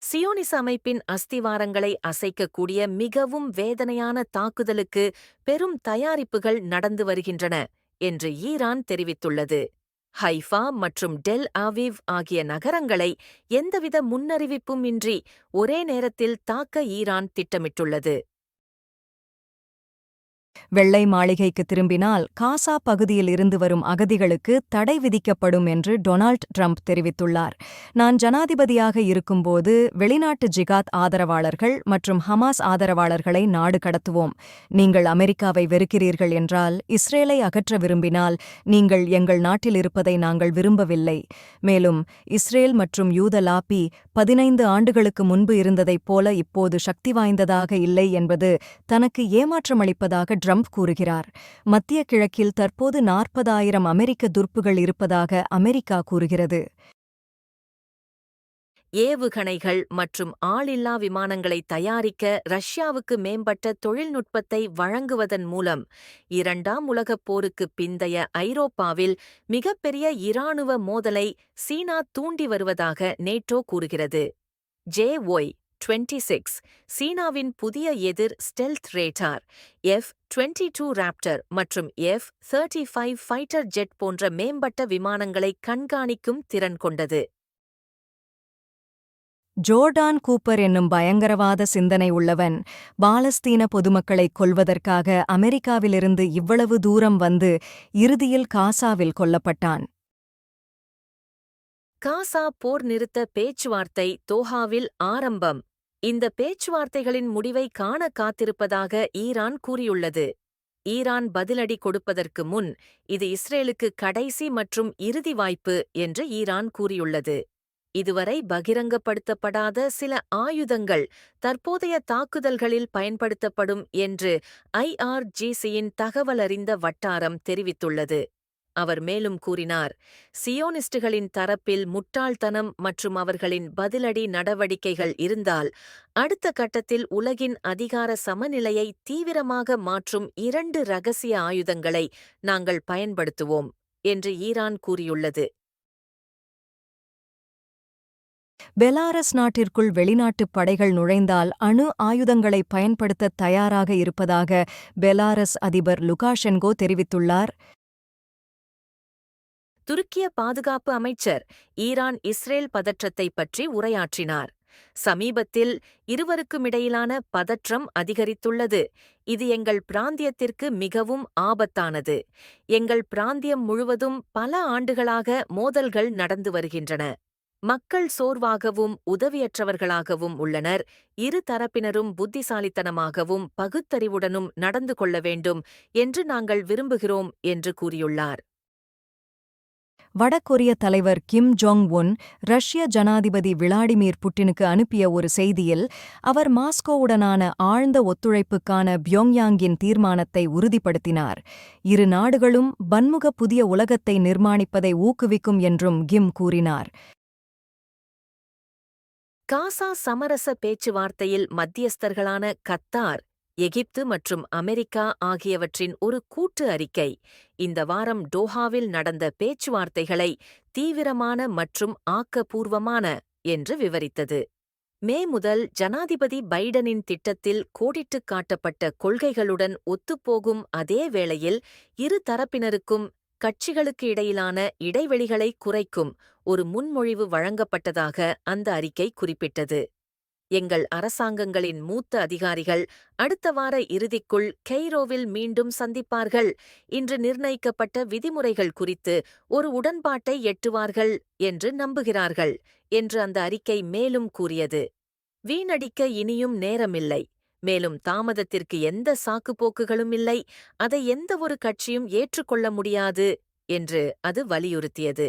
சியோனிச அமைப்பின் அஸ்திவாரங்களை அசைக்கக்கூடிய மிகவும் வேதனையான தாக்குதலுக்கு பெரும் தயாரிப்புகள் நடந்து வருகின்றன என்று ஈரான் தெரிவித்துள்ளது. ஹைஃபா மற்றும் டெல் ஆவிவ் ஆகிய நகரங்களை எந்தவித முன்னறிவிப்பும் இன்றி ஒரே நேரத்தில் தாக்க ஈரான் திட்டமிட்டுள்ளது. வெள்ளை மாளிகைக்கு திரும்பினால் காசா பகுதியில் இருந்து வரும் அகதிகளுக்கு தடை விதிக்கப்படும் என்று டொனால்ட் ட்ரம்ப் தெரிவித்துள்ளார். நான் ஜனாதிபதியாக இருக்கும்போது வெளிநாட்டு ஜிகாத் ஆதரவாளர்கள் மற்றும் ஹமாஸ் ஆதரவாளர்களை நாடு கடத்துவோம். நீங்கள் அமெரிக்காவை வெறுக்கிறீர்கள் என்றால், இஸ்ரேலை அகற்ற விரும்பினால், நீங்கள் எங்கள் நாட்டில் இருப்பதை நாங்கள் விரும்பவில்லை. மேலும் இஸ்ரேல் மற்றும் யூத லாபி 15 ஆண்டுகளுக்கு முன்பு இருந்ததைப் போல இப்போது சக்தி வாய்ந்ததாக இல்லை என்பது தனக்கு ஏமாற்றமளிப்பதாக ட்ரம்ப் கூறுகிறார். மத்திய கிழக்கில் தற்போது 40,000 அமெரிக்க துருப்புகள் இருப்பதாக அமெரிக்கா கூறுகிறது. ஏவுகணைகள் மற்றும் ஆளில்லா விமானங்களை தயாரிக்க ரஷ்யாவுக்கு மேம்பட்ட தொழில்நுட்பத்தை வழங்குவதன் மூலம் 2ஆம் உலகப் போருக்குப் பிந்தைய ஐரோப்பாவில் மிகப்பெரிய இராணுவ மோதலை சீனா தூண்டி வருவதாக நேட்டோ கூறுகிறது. JY-26 சீனாவின் புதிய எதிர் ஸ்டெல்த் ரேடார் F-22 ராப்டர் மற்றும் F-35 ஃபைட்டர் ஜெட் போன்ற மேம்பட்ட விமானங்களை கண்காணிக்கும் திறன் கொண்டது. ஜோர்டான் கூப்பர் என்னும் பயங்கரவாத சிந்தனை உள்ளவன் பாலஸ்தீன பொதுமக்களைக் கொல்வதற்காக அமெரிக்காவிலிருந்து இவ்வளவு தூரம் வந்து இறுதியில் காசாவில் கொல்லப்பட்டான். காசா போர் நிறுத்த பேச்சுவார்த்தை தோஹாவில் ஆரம்பம். இந்த பேச்சுவார்த்தைகளின் முடிவை காண காத்திருப்பதாக ஈரான் கூறியுள்ளது. ஈரான் பதிலடி கொடுப்பதற்கு முன் இது இஸ்ரேலுக்கு கடைசி மற்றும் இறுதி வாய்ப்பு என்று ஈரான் கூறியுள்ளது. இதுவரை பகிரங்கப்படுத்தப்படாத சில ஆயுதங்கள் தற்போதைய தாக்குதல்களில் பயன்படுத்தப்படும் என்று IRGCயின் தகவலறிந்த வட்டாரம் தெரிவித்துள்ளது. அவர் மேலும் கூறினார், சியோனிஸ்டுகளின் தரப்பில் முட்டாள்தனம் மற்றும் அவர்களின் பதிலடி நடவடிக்கைகள் இருந்தால், அடுத்த கட்டத்தில் உலகின் அதிகார சமநிலையை தீவிரமாக மாற்றும் 2 ரகசிய ஆயுதங்களை நாங்கள் பயன்படுத்துவோம் என்று ஈரான் கூறியுள்ளது. பெலாரஸ் நாட்டிற்குள் வெளிநாட்டுப் படைகள் நுழைந்தால் அணு ஆயுதங்களை பயன்படுத்த தயாராக இருப்பதாக பெலாரஸ் அதிபர் லுகாஷென்கோ தெரிவித்துள்ளார். துருக்கிய பாதுகாப்பு அமைச்சர் ஈரான் இஸ்ரேல் பதற்றத்தை பற்றி உரையாற்றினார். சமீபத்தில் இருவருக்குமிடையிலான பதற்றம் அதிகரித்துள்ளது. இது எங்கள் பிராந்தியத்திற்கு மிகவும் ஆபத்தானது. எங்கள் பிராந்தியம் முழுவதும் பல ஆண்டுகளாக மோதல்கள் நடந்து வருகின்றன. மக்கள் சோர்வாகவும் உதவியற்றவர்களாகவும் உள்ளனர். இரு தரப்பினரும் புத்திசாலித்தனமாகவும் பகுத்தறிவுடனும் நடந்து கொள்ள வேண்டும் என்று நாங்கள் விரும்புகிறோம் என்று கூறியுள்ளார். வடகொரிய தலைவர் கிம் ஜோங் உன் ரஷ்ய ஜனாதிபதி விளாடிமிர் புட்டினுக்கு அனுப்பிய ஒரு செய்தியில் அவர் மாஸ்கோவுடனான ஆழ்ந்த ஒத்துழைப்புக்கான பியோங்யாங்கின் தீர்மானத்தை உறுதிப்படுத்தினார். இரு நாடுகளும் பன்முக புதிய உலகத்தை நிர்மாணிப்பதை ஊக்குவிக்கும் என்றும் கிம் கூறினார். காசா சமரச பேச்சுவார்த்தையில் மத்தியஸ்தர்களான கத்தார், எகிப்து மற்றும் அமெரிக்கா ஆகியவற்றின் ஒரு கூட்டு அறிக்கை இந்த வாரம் டோஹாவில் நடந்த பேச்சுவார்த்தைகளை தீவிரமான மற்றும் ஆக்கப்பூர்வமான என்று விவரித்தது. மே முதல் ஜனாதிபதி பைடனின் திட்டத்தில் கோடிட்டுக் காட்டப்பட்ட கொள்கைகளுடன் ஒத்துப்போகும் அதே வேளையில் இரு தரப்பினருக்கும் கட்சிகளுக்கு இடையிலான இடைவெளிகளை குறைக்கும் ஒரு முன்மொழிவு வழங்கப்பட்டதாக அந்த அறிக்கை குறிப்பிட்டது. எங்கள் அரசாங்கங்களின் மூத்த அதிகாரிகள் அடுத்த வார இறுதிக்குள் கெய்ரோவில் மீண்டும் சந்திப்பார்கள். இன்று நிர்ணயிக்கப்பட்ட விதிமுறைகள் குறித்து ஒரு உடன்பாட்டை எட்டுவார்கள் என்று நம்புகிறார்கள் என்று அந்த அறிக்கை மேலும் கூறியது. வீணடிக்க இனியும் நேரமில்லை. மேலும் தாமதத்திற்கு எந்த சாக்குப்போக்குகளும் இல்லை. அதை எந்த ஒரு கட்சியும் ஏற்றுக்கொள்ள முடியாது என்று அது வலியுறுத்தியது.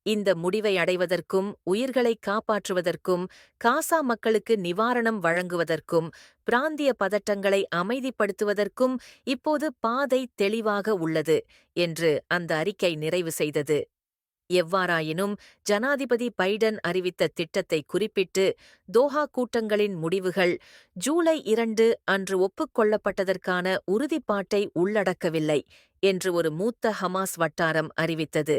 இந்த முடிவை அடைவதற்கும் உயிர்களை காப்பாற்றுவதற்கும் காசா மக்களுக்கு நிவாரணம் வழங்குவதற்கும் பிராந்திய பதட்டங்களை அமைதிப்படுத்துவதற்கும் இப்போது பாதை தெளிவாக உள்ளது என்று அந்த அறிக்கை நிறைவு செய்தது. எவ்வாறாயினும் ஜனாதிபதி பைடன் அறிவித்த திட்டத்தை குறிப்பிட்டு தோஹா கூட்டங்களின் முடிவுகள் ஜூலை 2 அன்று ஒப்புக்கொள்ளப்பட்டதற்கான உறுதிப்பாட்டை உள்ளடக்கவில்லை என்று ஒரு மூத்த ஹமாஸ் வட்டாரம் அறிவித்தது.